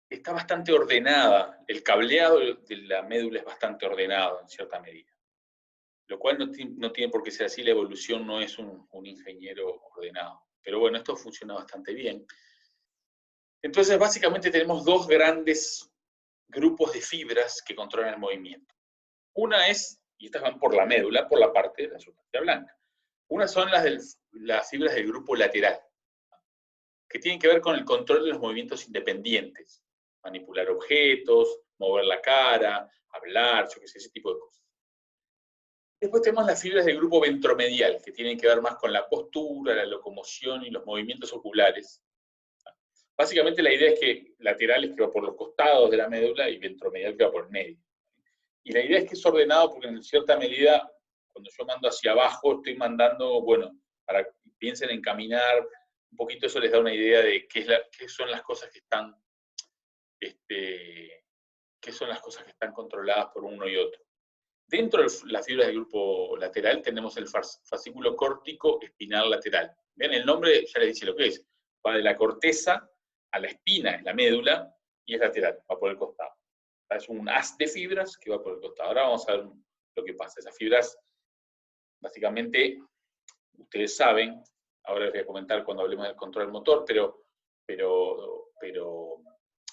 está bastante ordenada, el cableado de la médula es bastante ordenado en cierta medida, lo cual no tiene por qué ser así, la evolución no es un ingeniero ordenado, pero bueno, esto funciona bastante bien. Entonces básicamente tenemos dos grandes grupos de fibras que controlan el movimiento. Una es, y estas van por la médula, por la parte de la sustancia blanca. Una son las fibras del grupo lateral, que tienen que ver con el control de los movimientos independientes. Manipular objetos, mover la cara, hablar, yo qué sé, ese tipo de cosas. Después tenemos las fibras del grupo ventromedial, que tienen que ver más con la postura, la locomoción y los movimientos oculares. Básicamente la idea es que lateral es que va por los costados de la médula y ventromedial que va por el medio. Y la idea es que es ordenado porque en cierta medida, cuando yo mando hacia abajo, estoy mandando, bueno, para que piensen en caminar, un poquito eso les da una idea de qué son las cosas que están, qué son las cosas que están controladas por uno y otro. Dentro de las fibras del grupo lateral tenemos el fascículo córtico espinal lateral. Vean, el nombre ya les dice lo que es. Va de la corteza a la espina, es la médula, y es lateral, va por el costado. Es un haz de fibras que va por el costado. Ahora vamos a ver lo que pasa. Esas fibras, básicamente, ustedes saben, ahora les voy a comentar cuando hablemos del control motor, pero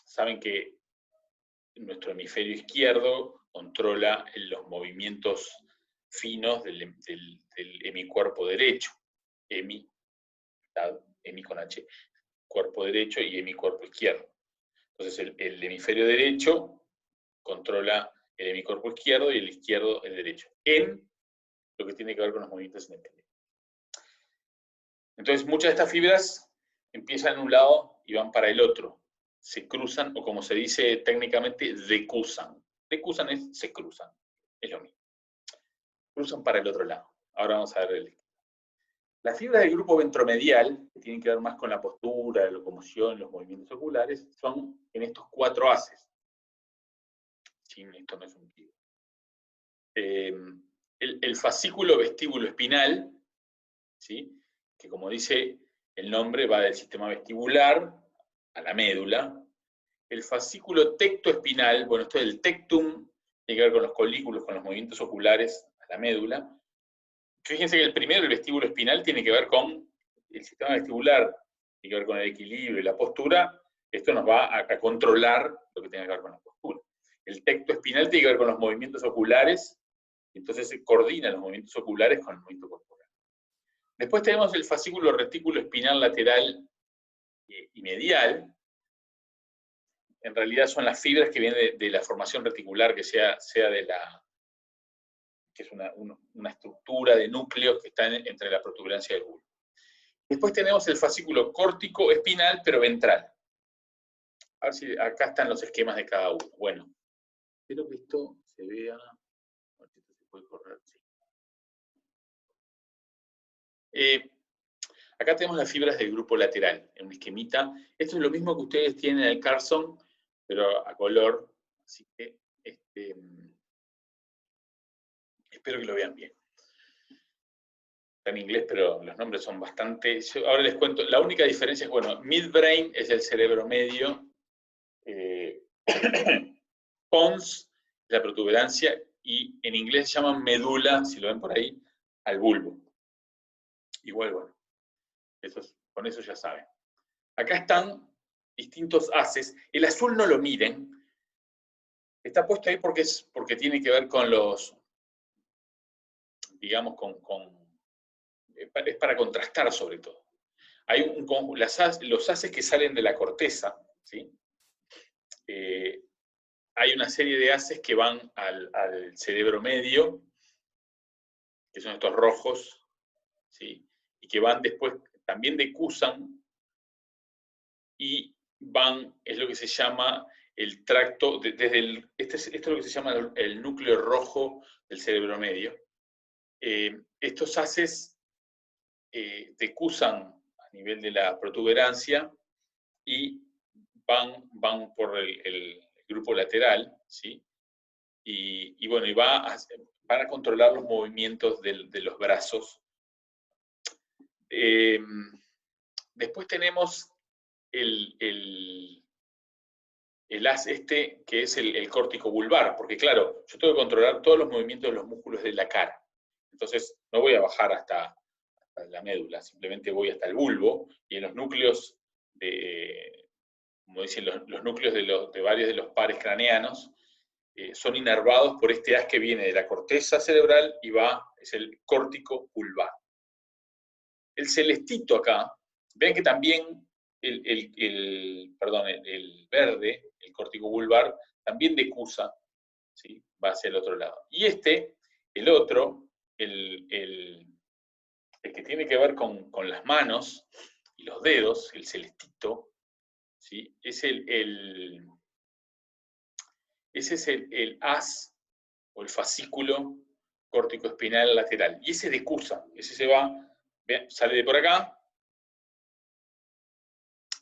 saben que nuestro hemisferio izquierdo controla los movimientos finos del hemicuerpo derecho. Hemi con H, cuerpo derecho y hemicuerpo izquierdo. Entonces el hemisferio derecho controla el hemicuerpo izquierdo y el izquierdo el derecho, en lo que tiene que ver con los movimientos independientes. Entonces muchas de estas fibras empiezan en un lado y van para el otro. Se cruzan, o como se dice técnicamente, decusan. Decusan es se cruzan, es lo mismo. Cruzan para el otro lado. Ahora vamos a ver las fibras del grupo ventromedial, que tienen que ver más con la postura, la locomoción, los movimientos oculares, son en estos cuatro haces. Sí, esto no es un tiro. El fascículo vestíbulo espinal, ¿sí? Que como dice el nombre, va del sistema vestibular a la médula. El fascículo tectoespinal, bueno, esto es el tectum, tiene que ver con los colículos, con los movimientos oculares a la médula. Fíjense que el primero, el vestíbulo espinal, tiene que ver con el sistema vestibular, tiene que ver con el equilibrio y la postura. Esto nos va a controlar lo que tiene que ver con la postura. El tectoespinal tiene que ver con los movimientos oculares, entonces se coordina los movimientos oculares con el movimiento corporal. Después tenemos el fascículo retículo espinal lateral y medial. En realidad son las fibras que vienen de la formación reticular, que es una estructura de núcleos que están entre la protuberancia y el bulbo. Después tenemos el fascículo córtico espinal, pero ventral. A ver si acá están los esquemas de cada uno. Bueno, espero que esto se vea. A ver si esto se puede correr. Sí. Acá tenemos las fibras del grupo lateral, en un esquemita. Esto es lo mismo que ustedes tienen en el Carson, pero a color. Así que Espero que lo vean bien. Está en inglés, pero los nombres son bastante... Ahora les cuento, la única diferencia es, bueno, midbrain es el cerebro medio, pons es la protuberancia, y en inglés se llaman medula, si lo ven por ahí, al bulbo. Igual, bueno, con eso ya saben. Acá están distintos haces. El azul no lo miren. Está puesto ahí porque tiene que ver con los, digamos, es para contrastar sobre todo. Hay los haces que salen de la corteza, ¿sí? Hay una serie de haces que van al cerebro medio, que son estos rojos, ¿sí? Y que van después, también decusan, y van, es lo que se llama el tracto, esto es lo que se llama el núcleo rojo del cerebro medio. Estos haces decusan a nivel de la protuberancia y van por el grupo lateral, ¿sí? Y bueno, van a controlar los movimientos de los brazos. Después tenemos el haz que es el córtico vulvar, porque claro, yo tengo que controlar todos los movimientos de los músculos de la cara. Entonces, no voy a bajar hasta la médula, simplemente voy hasta el bulbo, y en los núcleos como dicen, los núcleos de varios de los pares craneanos, son inervados por este haz que viene de la corteza cerebral y es el córtico vulvar. El celestito acá, ven que también el verde, el córtico vulvar, también decusa, ¿sí? Va hacia el otro lado. Y el otro, el que tiene que ver con las manos y los dedos, el celestito, ¿sí? Ese es el haz o el fascículo córtico-espinal lateral. Y ese decusa, ese se va, sale de por acá,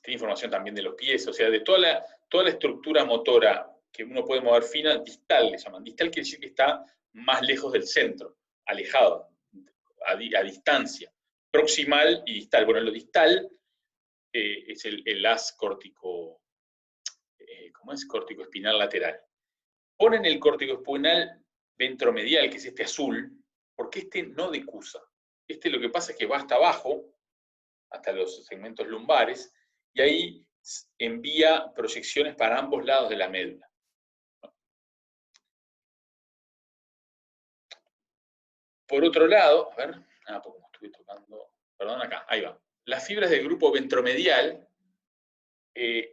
tiene información también de los pies, o sea, de toda la estructura motora que uno puede mover fina, distal le llaman. Distal quiere decir que está más lejos del centro, alejado, a distancia. Proximal y distal. Bueno, lo distal es el haz córtico, ¿cómo es? Córtico-espinal lateral. Ponen el córtico-espinal ventromedial, que es este azul, porque este no decusa. Lo que pasa es que va hasta abajo, hasta los segmentos lumbares, y ahí envía proyecciones para ambos lados de la médula. Por otro lado, a ver, porque me estuve tocando, perdón, acá, ahí va. Las fibras del grupo ventromedial,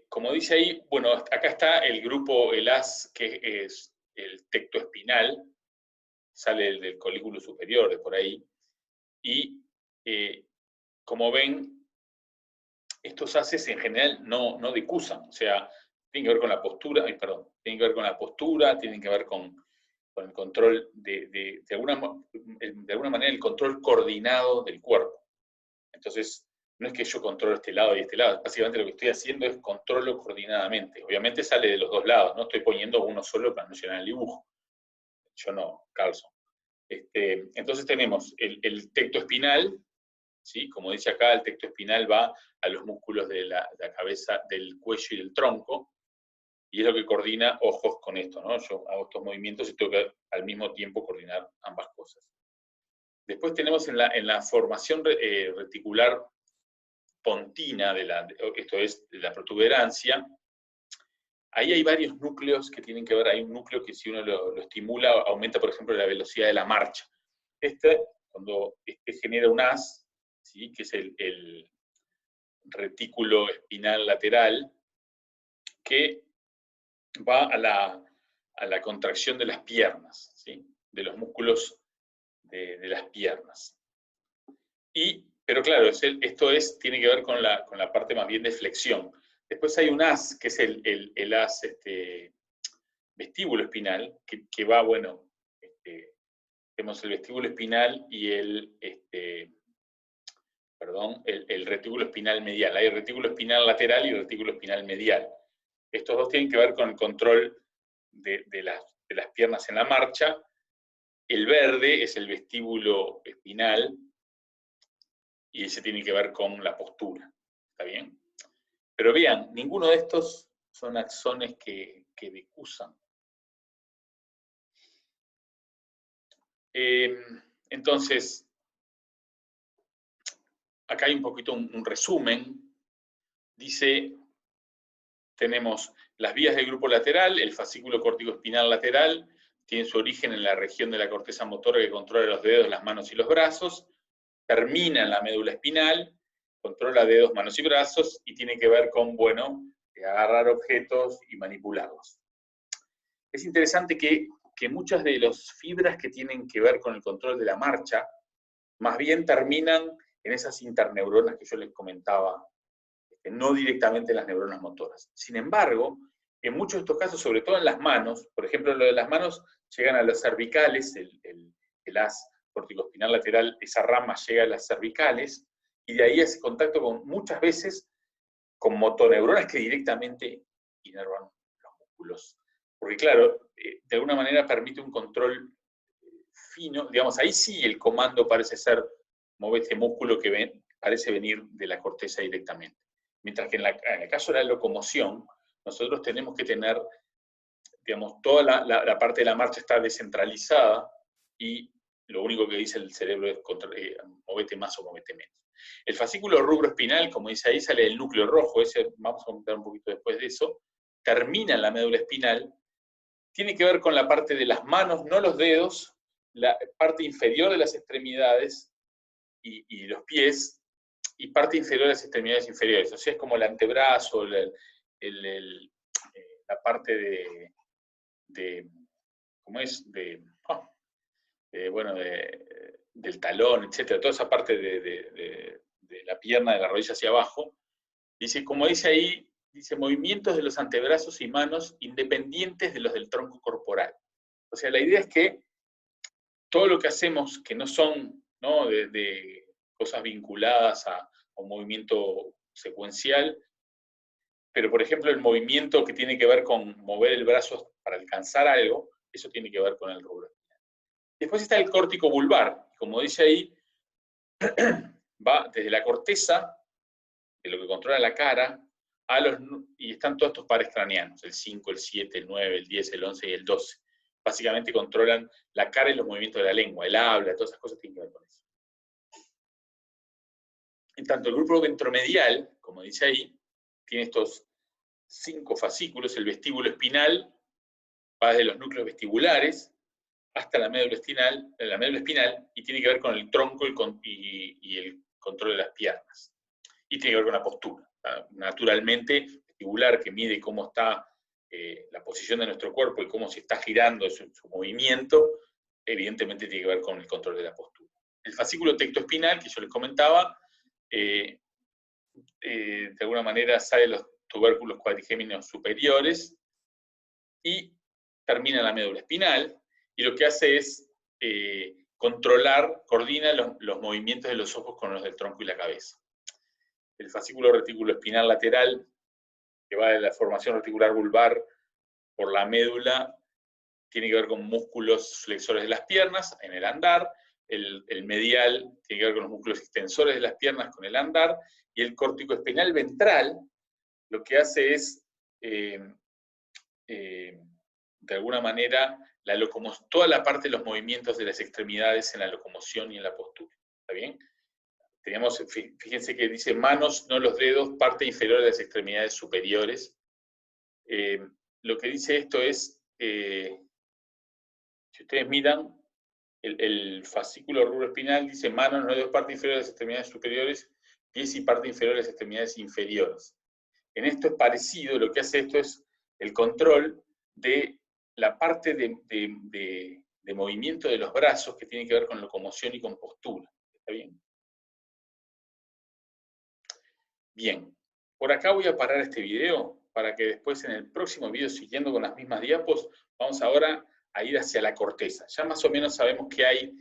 como dice ahí, bueno, acá está el grupo, el haz, que es el tecto espinal, sale del colículo superior, de por ahí, y como ven, estos haces en general no decusan, o sea, tienen que ver con la postura, tienen que ver con la postura, tienen que ver con el control de alguna manera el control coordinado del cuerpo. Entonces, no es que yo controlo este lado y este lado, básicamente lo que estoy haciendo es controlo coordinadamente. Obviamente sale de los dos lados, no estoy poniendo uno solo para no llenar el dibujo. Yo no, Carlson. Entonces tenemos el tecto espinal, ¿sí? Como dice acá, el tecto espinal va a los músculos de la cabeza, del cuello y del tronco, y es lo que coordina ojos con esto, ¿no? Yo hago estos movimientos y tengo que al mismo tiempo coordinar ambas cosas. Después tenemos en la formación reticular pontina, esto es, de la protuberancia, ahí hay varios núcleos que tienen que ver, hay un núcleo que si uno lo estimula, aumenta, por ejemplo, la velocidad de la marcha. Cuando genera un haz, ¿sí? Que es el retículo espinal lateral, que va a la contracción de las piernas, ¿sí? De los músculos de las piernas. Pero claro, esto tiene que ver con la parte más bien de flexión. Después hay un haz, que es el haz vestíbulo espinal, que va, bueno, tenemos el vestíbulo espinal y el retículo espinal medial. Hay retículo espinal lateral y retículo espinal medial. Estos dos tienen que ver con el control de las piernas en la marcha. El verde es el vestíbulo espinal y ese tiene que ver con la postura. ¿Está bien? Pero vean, ninguno de estos son axones que decusan. Entonces, acá hay un poquito un resumen. Dice, tenemos las vías del grupo lateral, el fascículo córtico-espinal lateral, tiene su origen en la región de la corteza motora que controla los dedos, las manos y los brazos, termina en la médula espinal, controla dedos, manos y brazos, y tiene que ver con, bueno, agarrar objetos y manipularlos. Es interesante que muchas de las fibras que tienen que ver con el control de la marcha, más bien terminan en esas interneuronas que yo les comentaba, no directamente en las neuronas motoras. Sin embargo, en muchos de estos casos, sobre todo en las manos, por ejemplo, lo de las manos, llegan a las cervicales, el haz corticoespinal lateral, esa rama llega a las cervicales, y de ahí hace contacto con, muchas veces, con motoneuronas que directamente inervan los músculos. Porque claro, de alguna manera permite un control fino, digamos, ahí sí el comando parece ser, mueve este músculo que parece venir de la corteza directamente. Mientras que en el caso de la locomoción, nosotros tenemos que tener, digamos, toda la parte de la marcha está descentralizada y lo único que dice el cerebro es movete más o movete menos. El fascículo rubroespinal, como dice ahí, sale del núcleo rojo, ese vamos a comentar un poquito después de eso, termina en la médula espinal, tiene que ver con la parte de las manos, no los dedos, la parte inferior de las extremidades y los pies, y parte inferior de las extremidades inferiores. O sea, es como el antebrazo, la parte ¿cómo es? Del talón, etcétera, toda esa parte de la pierna, de la rodilla hacia abajo. Dice, como dice ahí, dice movimientos de los antebrazos y manos independientes de los del tronco corporal. O sea, la idea es que todo lo que hacemos que no son, ¿no?, de cosas vinculadas a un movimiento secuencial, pero por ejemplo el movimiento que tiene que ver con mover el brazo para alcanzar algo, eso tiene que ver con el rubro espinal. Después está el córtico vulvar, como dice ahí, va desde la corteza, de lo que controla la cara, y están todos estos pares craneanos, el 5, el 7, el 9, el 10, el 11 y el 12. Básicamente controlan la cara y los movimientos de la lengua, el habla, todas esas cosas tienen que ver con eso. En tanto, el grupo ventromedial, como dice ahí, tiene estos 5 fascículos. El vestíbulo espinal va desde los núcleos vestibulares hasta la médula espinal y tiene que ver con el tronco y el control de las piernas. Y tiene que ver con la postura. Naturalmente, vestibular, que mide cómo está la posición de nuestro cuerpo y cómo se está girando su movimiento, evidentemente tiene que ver con el control de la postura. El fascículo tectoespinal, que yo les comentaba, de alguna manera sale de los tubérculos cuadrigéminos superiores y termina en la médula espinal, y lo que hace es coordina los movimientos de los ojos con los del tronco y la cabeza. El fascículo reticuloespinal lateral, que va de la formación reticular vulvar por la médula, tiene que ver con músculos flexores de las piernas en el andar. El medial tiene que ver con los músculos extensores de las piernas con el andar, y el corticoespinal ventral lo que hace es, de alguna manera, toda la parte de los movimientos de las extremidades en la locomoción y en la postura. ¿Está bien? Fíjense que dice manos, no los dedos, parte inferior de las extremidades superiores. Lo que dice esto es, si ustedes miran, el fascículo rubroespinal dice manos, no dedos, parte inferior de las extremidades superiores, pies y parte inferior de las extremidades inferiores. En esto es parecido, lo que hace esto es el control de la parte de movimiento de los brazos que tiene que ver con locomoción y con postura. ¿Está bien? Bien, por acá voy a parar este video para que después en el próximo video, siguiendo con las mismas diapos, vamos ahora a ir hacia la corteza. Ya más o menos sabemos qué hay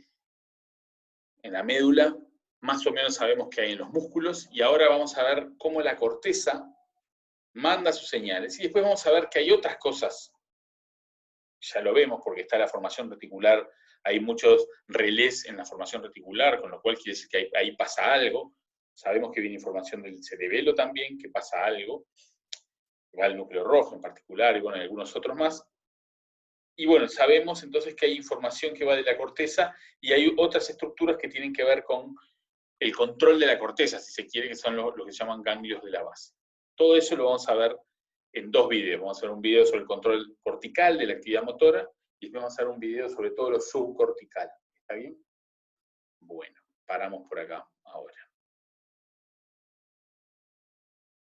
en la médula, más o menos sabemos qué hay en los músculos, y ahora vamos a ver cómo la corteza manda sus señales, y después vamos a ver que hay otras cosas ya lo vemos porque está la formación reticular, hay muchos relés en la formación reticular, con lo cual quiere decir que ahí pasa algo. Sabemos que viene información del cerebelo también, que pasa algo, va al núcleo rojo en particular, y bueno, algunos otros más. Y bueno, sabemos entonces que hay información que va de la corteza y hay otras estructuras que tienen que ver con el control de la corteza, si se quiere, que son lo que se llaman ganglios de la base. Todo eso lo vamos a ver en 2 videos. Vamos a hacer un video sobre el control cortical de la actividad motora y después vamos a hacer un video sobre todo lo subcortical. ¿Está bien? Bueno, paramos por acá ahora.